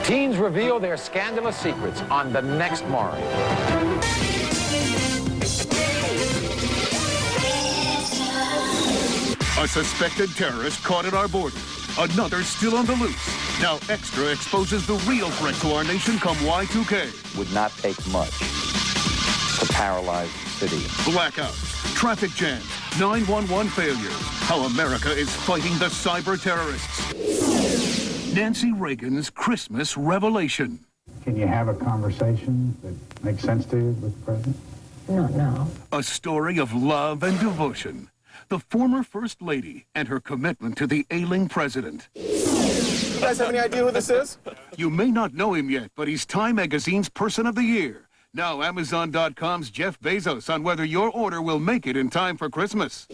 Teens reveal their scandalous secrets on the next Maury. A suspected terrorist caught at our border. Another still on the loose. Now Extra exposes the real threat to our nation come Y2K. Would not take much to paralyze the city. Blackouts, traffic jams, 911 failures. How America is fighting the cyber terrorists. Nancy Reagan's Christmas revelation. Can you have a conversation that makes sense to you with the president? No. A story of love and devotion. The former First Lady and her commitment to the ailing president. You guys have any idea who this is? You may not know him yet, but he's Time Magazine's Person of the Year. Now Amazon.com's Jeff Bezos on whether your order will make it in time for Christmas.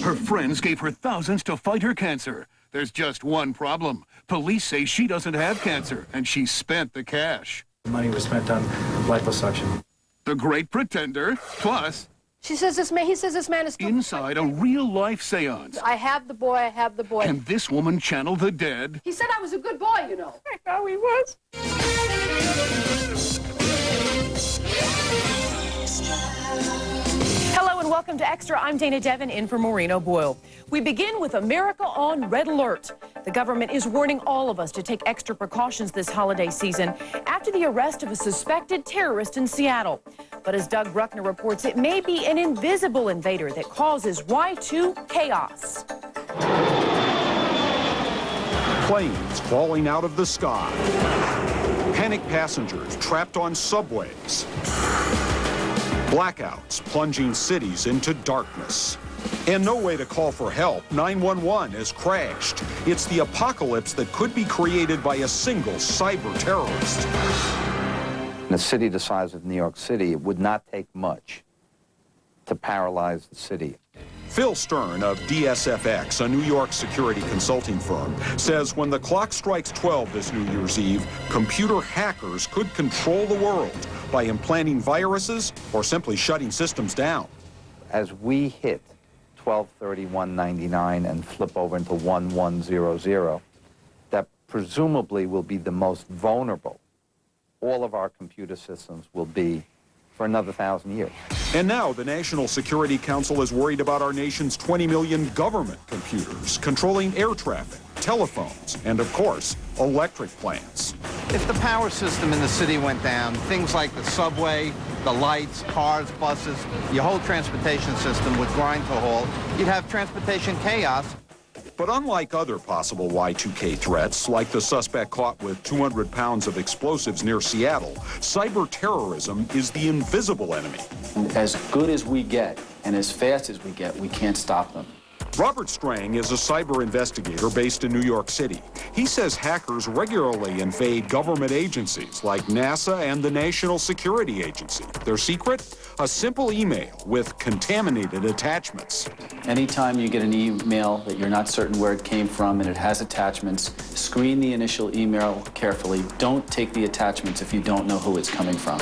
Her friends gave her thousands to fight her cancer. There's just one problem. Police say she doesn't have cancer, and she spent the cash. The money was spent on liposuction. The Great Pretender, plus... He says this man is... Inside a real-life seance. I have the boy. Can this woman channel the dead? He said I was a good boy, you know. I know he was. Hello and welcome to Extra. I'm Dana Devin in for Maureen O'Boyle. We begin with America on red alert. The government is warning all of us to take extra precautions this holiday season after the arrest of a suspected terrorist in Seattle. But as Doug Bruckner reports, it may be an invisible invader that causes Y2 chaos. Planes falling out of the sky. Panicked passengers trapped on subways. Blackouts plunging cities into darkness. And no way to call for help. 911 has crashed. It's the apocalypse that could be created by a single cyber terrorist. In a city the size of New York City, it would not take much to paralyze the city. Phil Stern of DSFX, a New York security consulting firm, says when the clock strikes 12 this New Year's Eve, computer hackers could control the world by implanting viruses or simply shutting systems down. As we hit 12/31/99 and flip over into 1100, that presumably will be the most vulnerable all of our computer systems will be for another 1,000 years. And now the National Security Council is worried about our nation's 20 million government computers controlling air traffic, telephones, and of course, electric plants. If the power system in the city went down, things like the subway, the lights, cars, buses, your whole transportation system would grind to a halt. You'd have transportation chaos. But unlike other possible Y2K threats, like the suspect caught with 200 pounds of explosives near Seattle, cyber terrorism is the invisible enemy. As good as we get and as fast as we get, we can't stop them. Robert Strang is a cyber investigator based in New York City. He says hackers regularly invade government agencies like NASA and the National Security Agency. Their secret? A simple email with contaminated attachments. Anytime you get an email that you're not certain where it came from and it has attachments, screen the initial email carefully. Don't take the attachments if you don't know who it's coming from.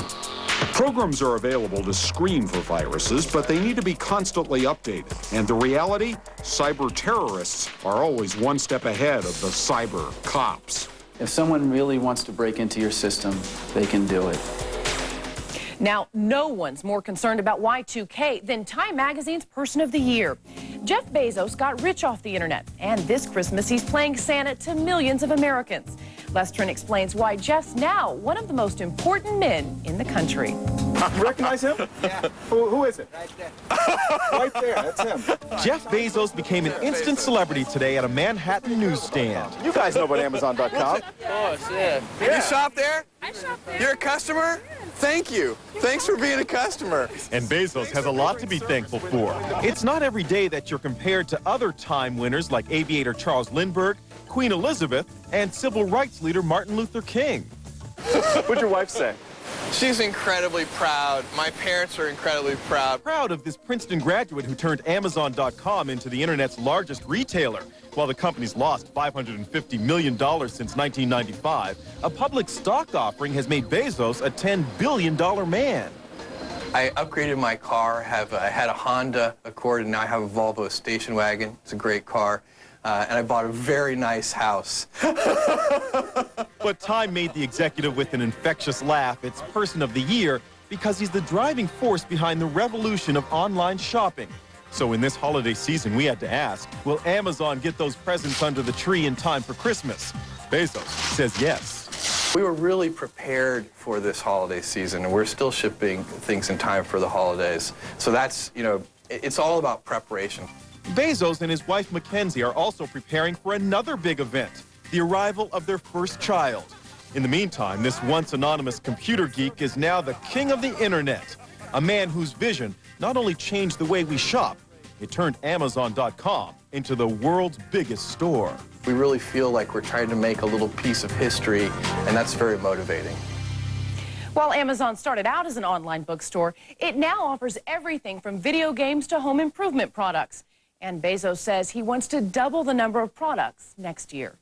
Programs are available to screen for viruses, but they need to be constantly updated. And the reality? Cyber terrorists are always one step ahead of the cyber cops. If someone really wants to break into your system, they can do it. Now, no one's more concerned about Y2K than Time Magazine's Person of the Year. Jeff Bezos got rich off the internet, and this Christmas he's playing Santa to millions of Americans. Les Trent explains why Jeff's now one of the most important men in the country. You recognize him? Yeah. Who is it? Right there. Right there, that's him. Jeff Bezos became an instant celebrity today at a Manhattan newsstand. You guys know about Amazon.com. Of course, yeah. You shop there? I shop there. You're a customer? Thank you. Thanks for being a customer. And Bezos has a lot to be thankful for. It's not every day that you're compared to other Time winners like aviator Charles Lindbergh, Queen Elizabeth, and civil rights leader Martin Luther King. What'd your wife say? She's incredibly proud. My parents are incredibly proud. Proud of this Princeton graduate who turned Amazon.com into the internet's largest retailer. While the company's lost $550 million since 1995, a public stock offering has made Bezos a $10 billion man. I upgraded my car. I had a Honda Accord, and now I have a Volvo station wagon. It's a great car. And I bought a very nice house. But Time made the executive with an infectious laugh its Person of the Year because he's the driving force behind the revolution of online shopping. So in this holiday season, we had to ask, will Amazon get those presents under the tree in time for Christmas? Bezos says yes. We were really prepared for this holiday season, and we're still shipping things in time for the holidays. So that's, it's all about preparation. Bezos and his wife Mackenzie are also preparing for another big event, the arrival of their first child. In the meantime, this once anonymous computer geek is now the king of the internet, a man whose vision not only changed the way we shop, it turned Amazon.com into the world's biggest store. We really feel like we're trying to make a little piece of history, and that's very motivating. While Amazon started out as an online bookstore, it now offers everything from video games to home improvement products. And Bezos says he wants to double the number of products next year.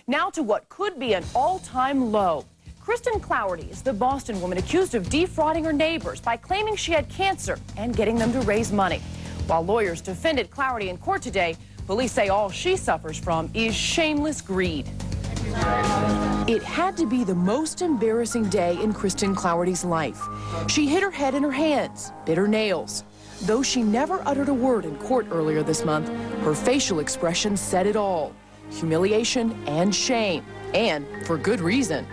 Now to what could be an all-time low. Kristen Clowerty is the Boston woman accused of defrauding her neighbors by claiming she had cancer and getting them to raise money. While lawyers defended Clowerty in court today, police say all she suffers from is shameless greed. It had to be the most embarrassing day in Kristen Clowerty's life. She hit her head in her hands, bit her nails. Though she never uttered a word in court earlier this month, her facial expression said it all. Humiliation and shame, and for good reason.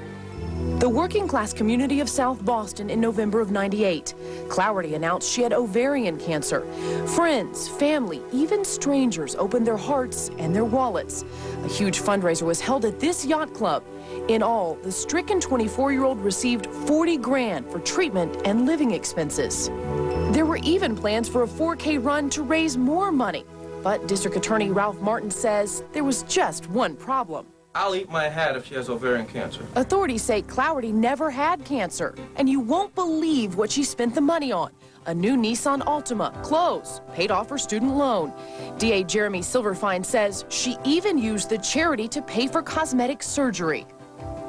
The working class community of South Boston in November of '98. Clowerty announced she had ovarian cancer. Friends, family, even strangers opened their hearts and their wallets. A huge fundraiser was held at this yacht club. In all, the stricken 24-year-old received $40 grand for treatment and living expenses. There were even plans for a 4K run to raise more money. But District Attorney Ralph Martin says there was just one problem. I'll eat my hat if she has ovarian cancer. Authorities say Clowerty never had cancer, and you won't believe what she spent the money on. A new Nissan Altima, clothes, paid off her student loan. DA Jeremy Silverfine says she even used the charity to pay for cosmetic surgery.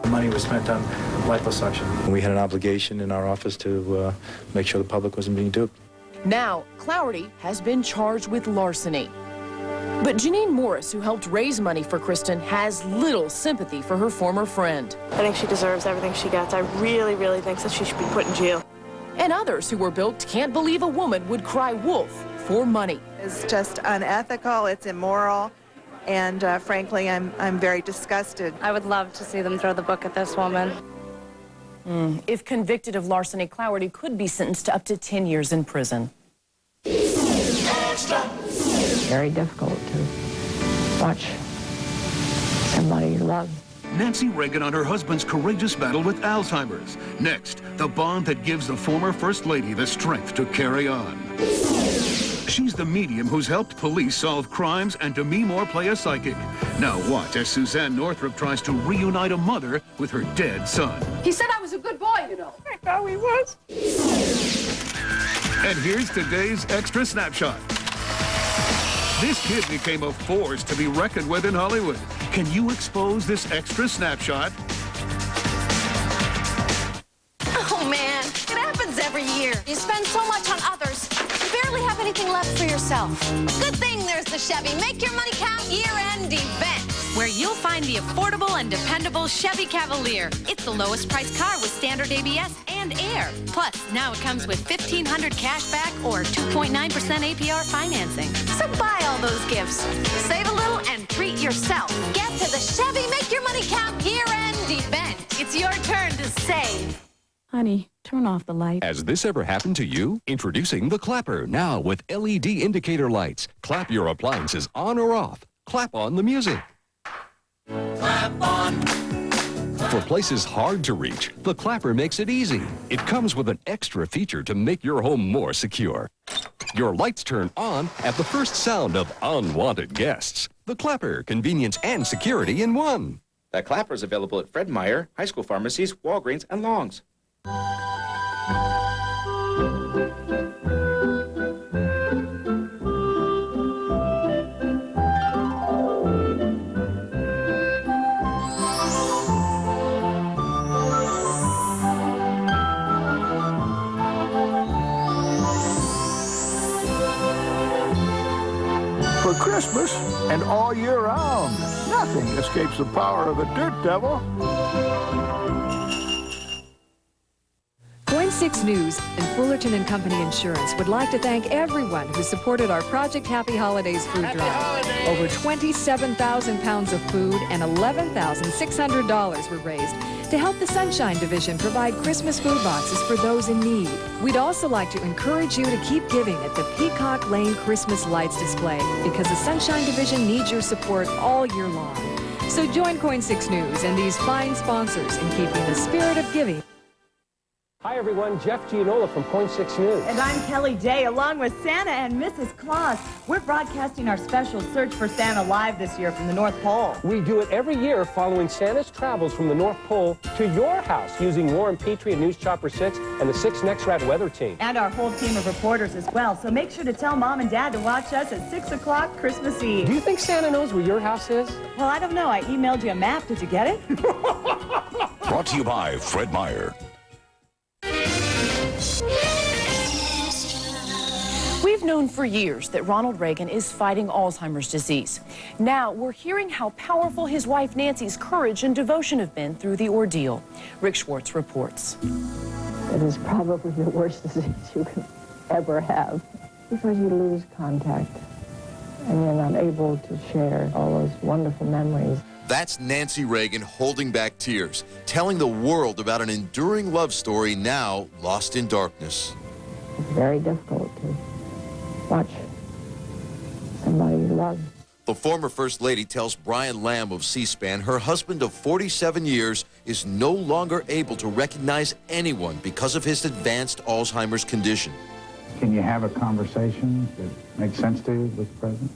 The money was spent on liposuction. We had an obligation in our office to make sure the public wasn't being duped. Now, Clowerty has been charged with larceny. But Janine Morris, who helped raise money for Kristen, has little sympathy for her former friend. I think she deserves everything she gets. I really, really think that she should be put in jail. And others who were built can't believe a woman would cry wolf for money. It's just unethical, it's immoral, and frankly, I'm very disgusted. I would love to see them throw the book at this woman. If convicted of larceny, Clowerty could be sentenced to up to 10 years in prison. Very difficult to watch somebody you love. Nancy Reagan on her husband's courageous battle with Alzheimer's. Next, the bond that gives the former First Lady the strength to carry on. She's the medium who's helped police solve crimes and Demi Moore play a psychic. Now watch as Suzanne Northrup tries to reunite a mother with her dead son. He said I was a good boy, you know. I know he was. And here's today's extra snapshot. This kid became a force to be reckoned with in Hollywood. Can you expose this extra snapshot? Oh, man, it happens every year. You spend so much on others, you barely have anything left for yourself. Good thing there's the Chevy Make Your Money Count year-end event, where you'll find the affordable and dependable Chevy Cavalier. It's the lowest priced car with standard ABS and air. Plus, now it comes with $1,500 cash back or 2.9% APR financing. so buy all those gifts. Save a little and treat yourself. Get to the Chevy Make Your Money Count year-end event. It's your turn to save. Honey, turn off the light. Has this ever happened to you? Introducing the Clapper, now with LED indicator lights. Clap your appliances on or off. Clap on the music. Clap on. For places hard to reach, the Clapper makes it easy. It comes with an extra feature to make your home more secure. Your lights turn on at the first sound of unwanted guests. The Clapper, convenience and security in one. That Clapper is available at Fred Meyer, high school pharmacies, Walgreens, and Long's. For Christmas and all year round, nothing escapes the power of a dirt devil. Coin 6 News and Fullerton and Company Insurance would like to thank everyone who supported our Project Happy Holidays food drive. Over 27,000 pounds of food and $11,600 were raised to help the Sunshine Division provide Christmas food boxes for those in need. We'd also like to encourage you to keep giving at the Peacock Lane Christmas Lights display because the Sunshine Division needs your support all year long. So join Coin 6 News and these fine sponsors in keeping the spirit of giving. Hi everyone, Jeff Gianola from Point 6 News. And I'm Kelly Day, along with Santa and Mrs. Claus. We're broadcasting our special Search for Santa live this year from the North Pole. We do it every year following Santa's travels from the North Pole to your house using Warren Petrie and News Chopper 6 and the 6 Next Rad weather team. And our whole team of reporters as well. So make sure to tell Mom and Dad to watch us at 6 o'clock Christmas Eve. Do you think Santa knows where your house is? Well, I don't know. I emailed you a map. Did you get it? Brought to you by Fred Meyer. We've known for years that Ronald Reagan is fighting Alzheimer's disease. Now we're hearing how powerful his wife Nancy's courage and devotion have been through the ordeal. Rick Schwartz reports. It is probably the worst disease you can ever have because you lose contact and you're not able to share all those wonderful memories. That's Nancy Reagan holding back tears, telling the world about an enduring love story now lost in darkness. It's very difficult to watch somebody you love. The former First Lady tells Brian Lamb of C-SPAN her husband of 47 years is no longer able to recognize anyone because of his advanced Alzheimer's condition. Can you have a conversation that makes sense to you with the president?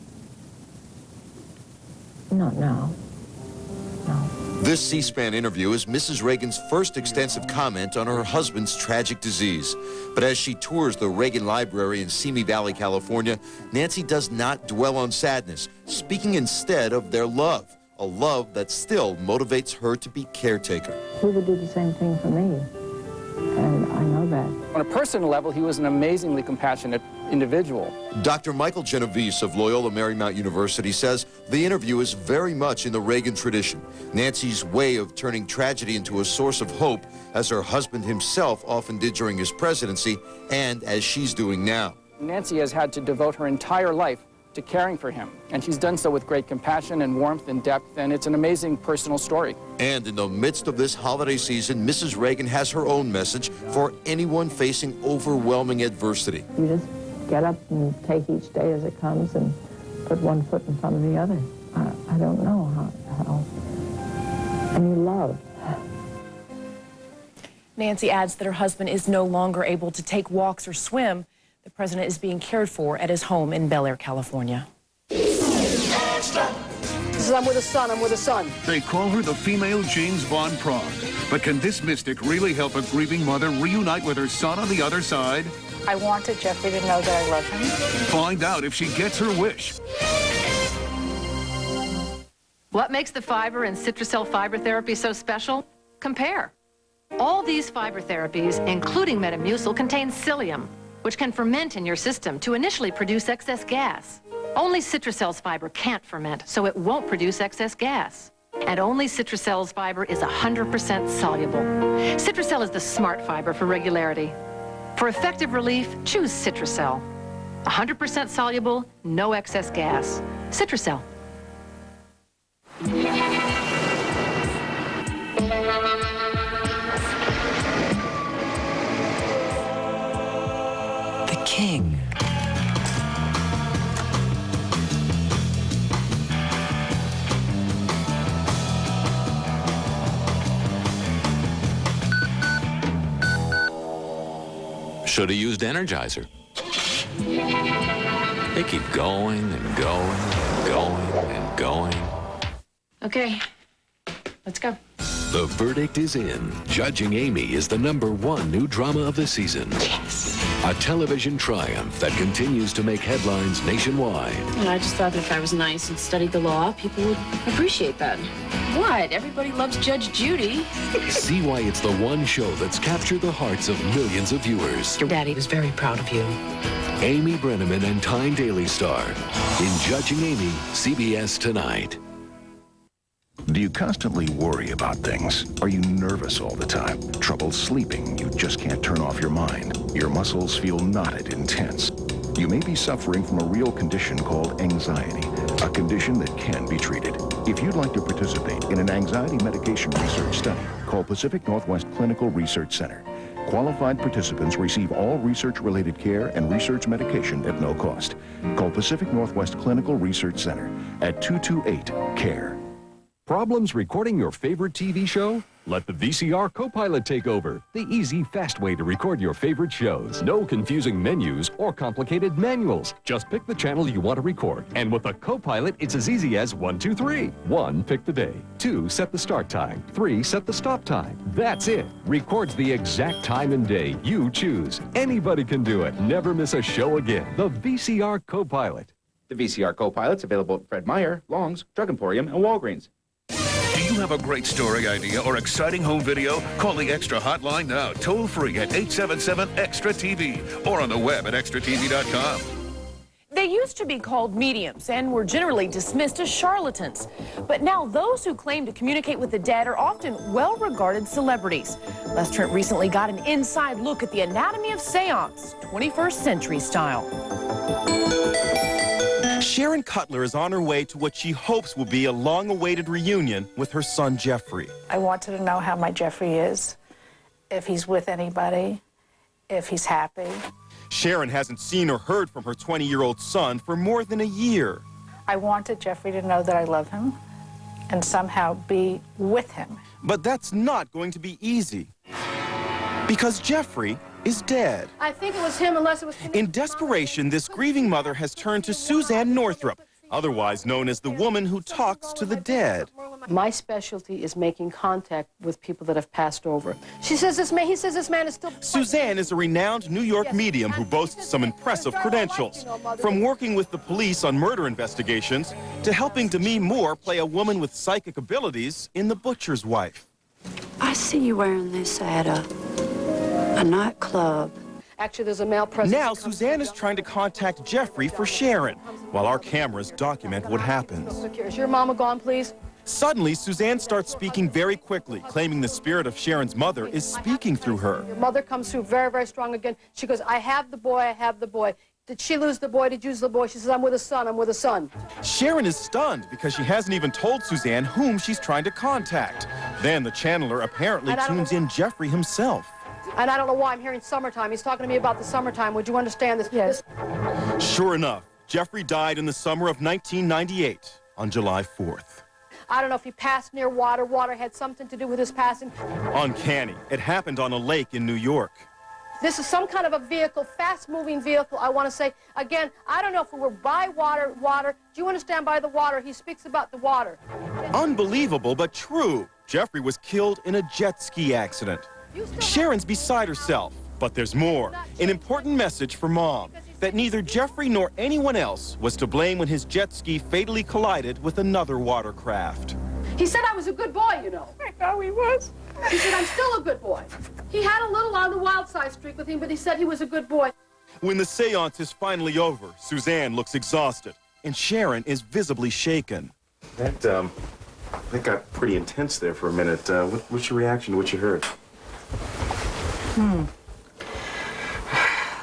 Not now. This C-SPAN interview is Mrs. Reagan's first extensive comment on her husband's tragic disease. But as she tours the Reagan Library in Simi Valley, California, Nancy does not dwell on sadness, speaking instead of their love, a love that still motivates her to be caretaker. He would do the same thing for me, and I know that. On a personal level, he was an amazingly compassionate individual. Dr. Michael Genovese of Loyola Marymount University says the interview is very much in the Reagan tradition, Nancy's way of turning tragedy into a source of hope, as her husband himself often did during his presidency, and as she's doing now. Nancy has had to devote her entire life to caring for him, and she's done so with great compassion and warmth and depth, and it's an amazing personal story. And in the midst of this holiday season, Mrs. Reagan has her own message for anyone facing overwhelming adversity. You just get up and take each day as it comes and put one foot in front of the other. I don't know how. And you love. Nancy adds that her husband is no longer able to take walks or swim. The president is being cared for at his home in Bel Air, California. This is I'm with a son, I'm with a son. They call her the female James Bond Prague. But can this mystic really help a grieving mother reunite with her son on the other side? I wanted Jeffrey to know that I love him. Find out if she gets her wish. What makes the fiber in Citracel fiber therapy so special? Compare. All these fiber therapies, including Metamucil, contain psyllium, which can ferment in your system to initially produce excess gas. Only Citracel's fiber can't ferment, so it won't produce excess gas. And only Citracel's fiber is 100% soluble. Citracel is the smart fiber for regularity. For effective relief, choose Citracel. 100% soluble, no excess gas. Citracel. The king. Should have used Energizer. They keep going and going and going and going. Okay, let's go. The verdict is in. Judging Amy is the #1 new drama of the season. Yes. A television triumph that continues to make headlines nationwide. And I just thought that if I was nice and studied the law, people would appreciate that. What? Everybody loves Judge Judy. See why it's the one show that's captured the hearts of millions of viewers. Your daddy was very proud of you. Amy Brenneman and Tyne Daly star in Judging Amy, CBS Tonight. Do you constantly worry about things? Are you nervous all the time? Trouble sleeping? You just can't turn off your mind? Your muscles feel knotted and tense? You may be suffering from a real condition called anxiety, a condition that can be treated. If you'd like to participate in an anxiety medication research study, call Pacific Northwest Clinical Research Center. Qualified participants receive all research-related care and research medication at no cost. Call Pacific Northwest Clinical Research Center at 228-CARE. Problems recording your favorite TV show? Let the VCR Copilot take over. The easy, fast way to record your favorite shows. No confusing menus or complicated manuals. Just pick the channel you want to record. And with the Copilot, it's as easy as 1, 2, 3. 1, pick the day. 2, set the start time. 3, set the stop time. That's it. Records the exact time and day you choose. Anybody can do it. Never miss a show again. The VCR Copilot. The VCR Copilot's available at Fred Meyer, Long's, Drug Emporium, and Walgreens. Do you have a great story idea or exciting home video? Call the Extra hotline now, toll free at 877-EXTRA-TV or on the web at extratv.com. They used to be called mediums and were generally dismissed as charlatans. But now those who claim to communicate with the dead are often well-regarded celebrities. Les Trent recently got an inside look at the anatomy of seance, 21st century style. Sharon Cutler is on her way to what she hopes will be a long-awaited reunion with her son, Jeffrey. I wanted to know how my Jeffrey is, if he's with anybody, if he's happy. Sharon hasn't seen or heard from her 20-year-old son for more than a year. I wanted Jeffrey to know that I love him and somehow be with him. But that's not going to be easy, because Jeffrey is dead. I think it was him, unless it was... In desperation, this grieving mother has turned to Suzanne Northrup, otherwise known as the woman who talks to the dead. My specialty is making contact with people that have passed over. She says this man, he says this man is still... Suzanne is a renowned New York medium who boasts some impressive credentials, from working with the police on murder investigations to helping Demi Moore play a woman with psychic abilities in The Butcher's Wife. I see you wearing this at a nightclub. Actually, there's a male president. Now, Suzanne is trying to contact Jeffrey for Sharon, while our cameras document what happens. Is your mama gone, please? Suddenly, Suzanne starts speaking very quickly, claiming the spirit of Sharon's mother is speaking through her. Your mother comes through very, very strong again. She goes, I have the boy, I have the boy. Did she lose the boy? Did you lose the boy? She says, I'm with a son, I'm with a son. Sharon is stunned because she hasn't even told Suzanne whom she's trying to contact. Then the channeler apparently tunes in Jeffrey himself. And I don't know why I'm hearing summertime. He's talking to me about the summertime. Would you understand this? Yes. Sure enough, Jeffrey died in the summer of 1998 on July 4th. I don't know if he passed near water. Water had something to do with his passing. Uncanny. It happened on a lake in New York. This is some kind of a vehicle, fast-moving vehicle. I want to say, again, I don't know if we were by water. Do you understand by the water? He speaks about the water. Unbelievable, but true. Jeffrey was killed in a jet ski accident. Sharon's beside herself, but there's more. An important message for Mom, that neither Jeffrey nor anyone else was to blame when his jet ski fatally collided with another watercraft. He said I was a good boy, you know. I know he was. He said I'm still a good boy. He had a little on the wild side streak with him, but he said he was a good boy. When the seance is finally over, Suzanne looks exhausted, and Sharon is visibly shaken. That got pretty intense there for a minute. What's your reaction to what you heard? A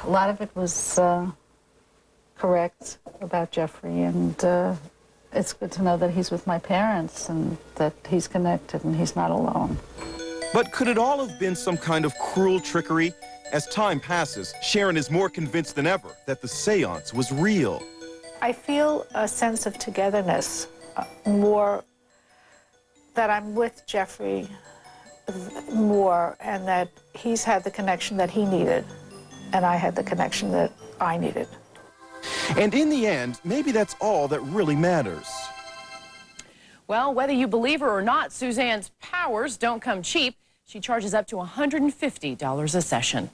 lot of it was correct about Jeffrey, and it's good to know that he's with my parents and that he's connected and he's not alone. But could it all have been some kind of cruel trickery? As time passes, Sharon is more convinced than ever that the seance was real. I feel a sense of togetherness, more that I'm with Jeffrey more, and that he's had the connection that he needed, and I had the connection that I needed. And in the end, maybe that's all that really matters. Well, whether you believe her or not, Suzanne's powers don't come cheap. She charges up to $150 a session.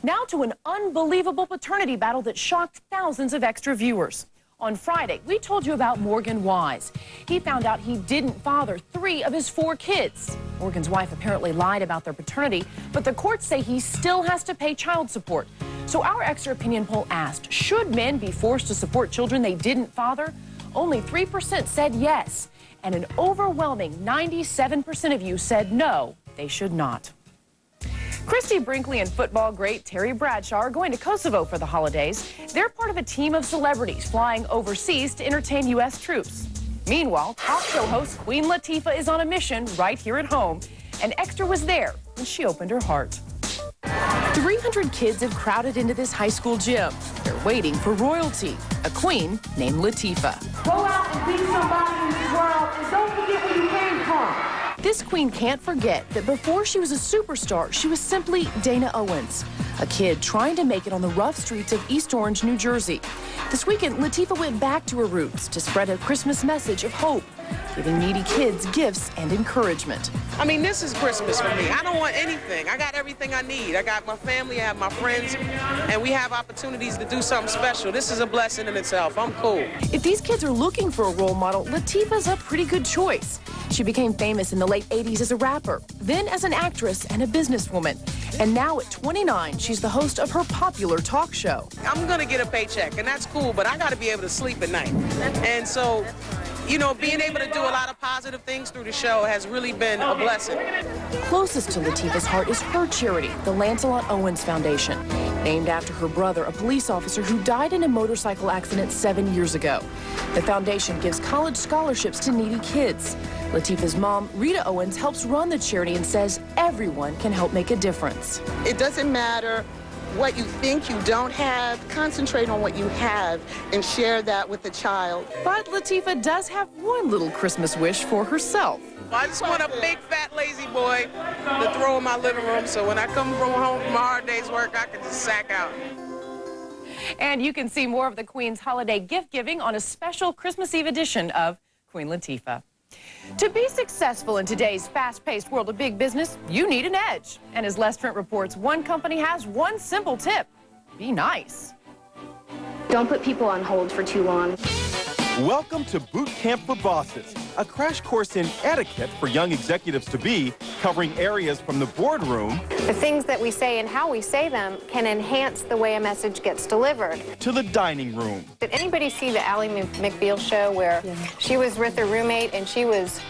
Now to an unbelievable paternity battle that shocked thousands of extra viewers. On Friday, we told you about Morgan Wise. He found out he didn't father 3 of his 4 kids. Morgan's wife apparently lied about their paternity, but the courts say he still has to pay child support. So our extra opinion poll asked, should men be forced to support children they didn't father? Only 3% said yes. and an overwhelming 97% of you said no, they should not. Christy Brinkley and football great Terry Bradshaw are going to Kosovo for the holidays. They're part of a team of celebrities flying overseas to entertain U.S. troops. Meanwhile, talk show host Queen Latifah is on a mission right here at home. And Extra was there when she opened her heart. 300 kids have crowded into this high school gym. They're waiting for royalty, a queen named Latifah. Go out and be somebody in this world and don't forget where you came from. This queen can't forget that before she was a superstar, she was simply Dana Owens, a kid trying to make it on the rough streets of East Orange, New Jersey. This weekend, Latifah went back to her roots to spread a Christmas message of hope, giving needy kids gifts and encouragement. I mean, this is Christmas for me. I don't want anything. I got everything I need. I got my family, I have my friends, and we have opportunities to do something special. This is a blessing in itself. I'm cool. If these kids are looking for a role model, Latifah's a pretty good choice. She became famous in the late 80s as a rapper, then as an actress and a businesswoman. And now at 29, she's the host of her popular talk show. I'm going to get a paycheck, and that's cool, but I got to be able to sleep at night. And so, you know, being able to do a lot of positive things through the show has really been a blessing. Closest to Latifah's heart is her charity, the Lancelot Owens Foundation, named after her brother, a police officer who died in a motorcycle accident 7 years ago. The foundation gives college scholarships to needy kids. Latifah's mom, Rita Owens, helps run the charity and says everyone can help make a difference. It doesn't matter what you think you don't have, concentrate on what you have and share that with the child. But Latifah does have one little Christmas wish for herself. I just want a big, fat, lazy boy to throw in my living room so when I come home from a hard day's work, I can just sack out. And you can see more of the Queen's holiday gift giving on a special Christmas Eve edition of Queen Latifah. To be successful in today's fast-paced world of big business, you need an edge. And as Les Trent reports, one company has one simple tip: be nice. Don't put people on hold for too long. Welcome to Boot Camp for Bosses, a crash course in etiquette for young executives-to-be, covering areas from the boardroom The things that we say and how we say them can enhance the way a message gets delivered. to the dining room. Did anybody see the Ally McBeal show where she was with her roommate and she was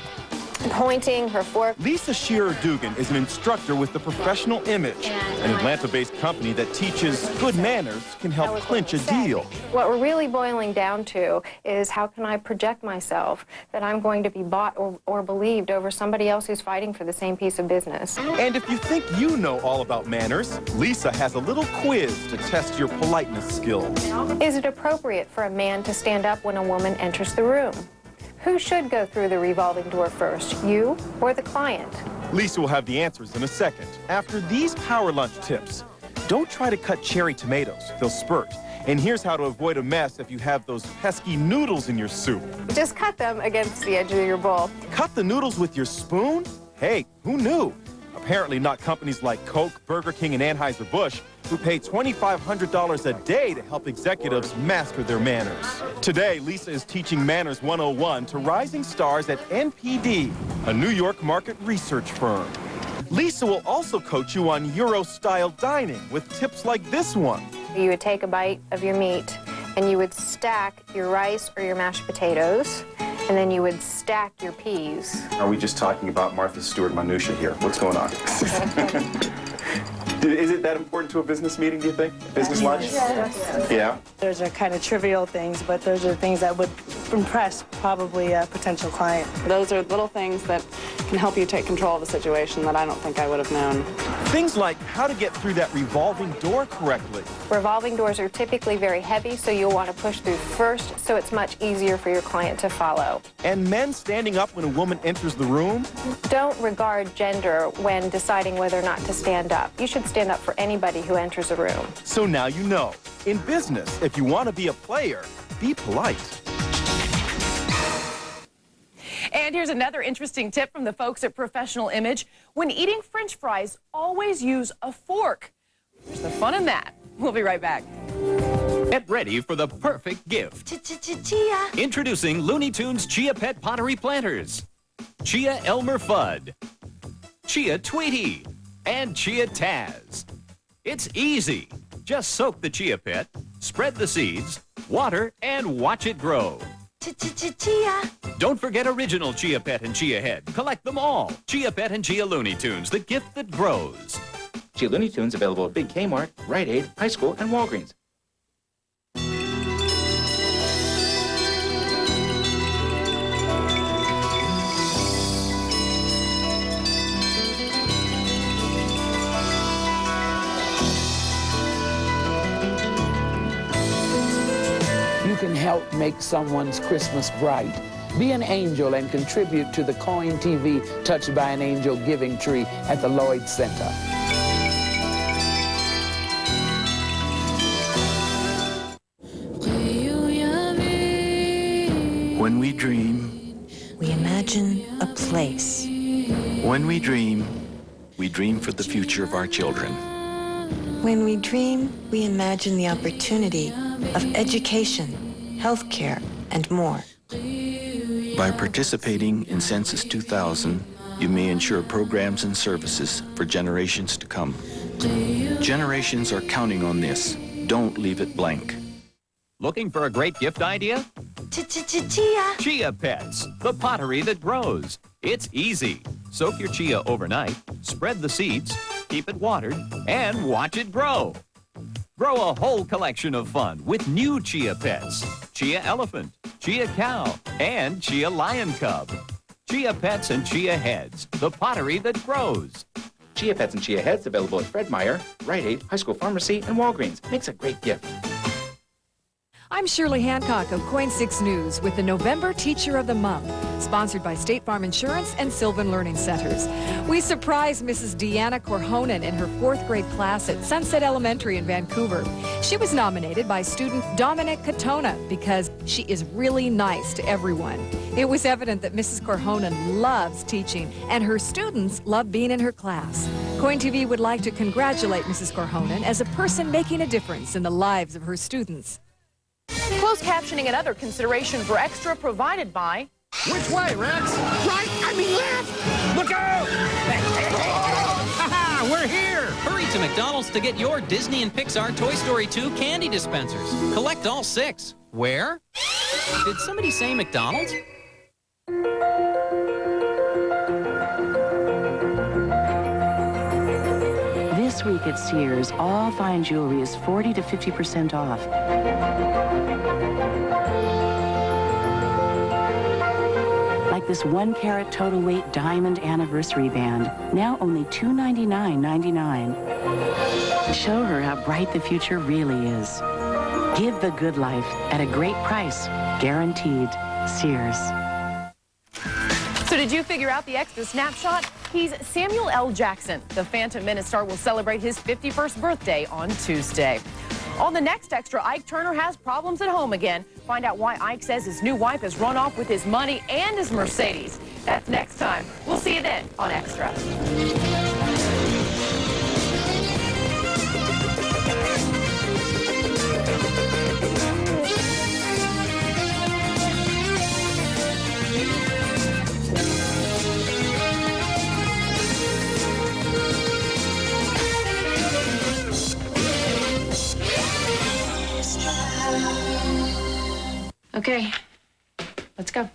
pointing her fork? Lisa Shearer-Dugan is an instructor with the Professional Image, an Atlanta-based company that teaches good manners can help clinch a deal. What we're really boiling down to is how can I project myself that I'm going to be bought or believed over somebody else who's fighting for the same piece of business. And if you think you know all about manners, Lisa has a little quiz to test your politeness skills. Is it appropriate for a man to stand up when a woman enters the room? Who should go through the revolving door first, you or the client? Lisa will have the answers in a second. After these power lunch tips, don't try to cut cherry tomatoes. They'll spurt. And here's how to avoid a mess if you have those pesky noodles in your soup. Just cut them against the edge of your bowl. Cut the noodles with your spoon? Hey, who knew? Apparently not companies like Coke, Burger King, and Anheuser-Busch, who pay $2,500 a day to help executives master their manners. Today, Lisa is teaching Manners 101 to rising stars at NPD, a New York market research firm. Lisa will also coach you on Euro-style dining with tips like this one. You would take a bite of your meat and you would stack your rice or your mashed potatoes, and then you would stack your peas. Are we just talking about Martha Stewart minutia here? What's going on? Is it that important to a business meeting, do you think? Business lunch? Yes. Yeah? Those are kind of trivial things, but those are things that would impress probably a potential client. Those are little things that can help you take control of a situation that I don't think I would have known. Things like how to get through that revolving door correctly. Revolving doors are typically very heavy, so you'll want to push through first so it's much easier for your client to follow. And men standing up when a woman enters the room. Don't regard gender when deciding whether or not to stand up. You should stand up for anybody who enters a room. So now you know. In business, if you want to be a player, be polite. And here's another interesting tip from the folks at Professional Image. When eating French fries, always use a fork. There's the fun in that. We'll be right back. Get ready for the perfect gift. Chia. Introducing Looney Tunes Chia Pet Pottery Planters. Chia Elmer Fudd. Chia Tweety. And Chia Taz. It's easy. Just soak the Chia Pet, spread the seeds, water, and watch it grow. Chia. Don't forget original Chia Pet and Chia Head. Collect them all. Chia Pet and Chia Looney Tunes, the gift that grows. Chia Looney Tunes available at Big Kmart, Rite Aid, High School, and Walgreens. You can help make someone's Christmas bright. Be an angel and contribute to the Coin TV Touched by an Angel Giving Tree at the Lloyd Center. When we dream, we imagine a place. When we dream for the future of our children. When we dream, we imagine the opportunity of education, healthcare, and more. By participating in Census 2000, you may ensure programs and services for generations to come. Generations are counting on this. Don't leave it blank. Looking for a great gift idea? Chia. Chia Pets, the pottery that grows. It's easy. Soak your chia overnight, spread the seeds, keep it watered, and watch it grow. Grow a whole collection of fun with new Chia Pets. Chia Elephant, Chia Cow, and Chia Lion Cub. Chia Pets and Chia Heads, the pottery that grows. Chia Pets and Chia Heads available at Fred Meyer, Rite Aid, High School Pharmacy, and Walgreens. Makes a great gift. I'm Shirley Hancock of Coin 6 News with the November Teacher of the Month, sponsored by State Farm Insurance and Sylvan Learning Centers. We surprised Mrs. Deanna Corhonen in her 4th grade class at Sunset Elementary in Vancouver. She was nominated by student Dominic Katona because she is really nice to everyone. It was evident that Mrs. Corhonen loves teaching and her students love being in her class. Coin TV would like to congratulate Mrs. Corhonen as a person making a difference in the lives of her students. Closed captioning and other consideration for Extra provided by... Which way, Rex? Right, I mean left! Look out! Ha-ha, we're here! Hurry to McDonald's to get your Disney and Pixar Toy Story 2 candy dispensers. Collect all 6. Where? Did somebody say McDonald's? This week at Sears, all fine jewelry is 40 to 50% off. Like this 1-carat total weight diamond anniversary band, now only $299.99. Show her how bright the future really is. Give the good life at a great price, guaranteed. Sears. So did you figure out the Extra snapshot? He's Samuel L. Jackson. The Phantom Menace star will celebrate his 51st birthday on Tuesday. On the next Extra, Ike Turner has problems at home again. Find out why Ike says his new wife has run off with his money and his Mercedes. That's next time. We'll see you then on Extra. Okay, let's go.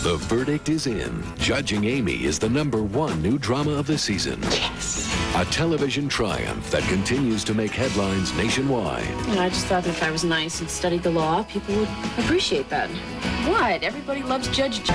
The verdict is in. Judging Amy is the #1 new drama of the season. Yes. A television triumph that continues to make headlines nationwide. And I just thought that if I was nice and studied the law, people would appreciate that. What? Everybody loves Judge Judy.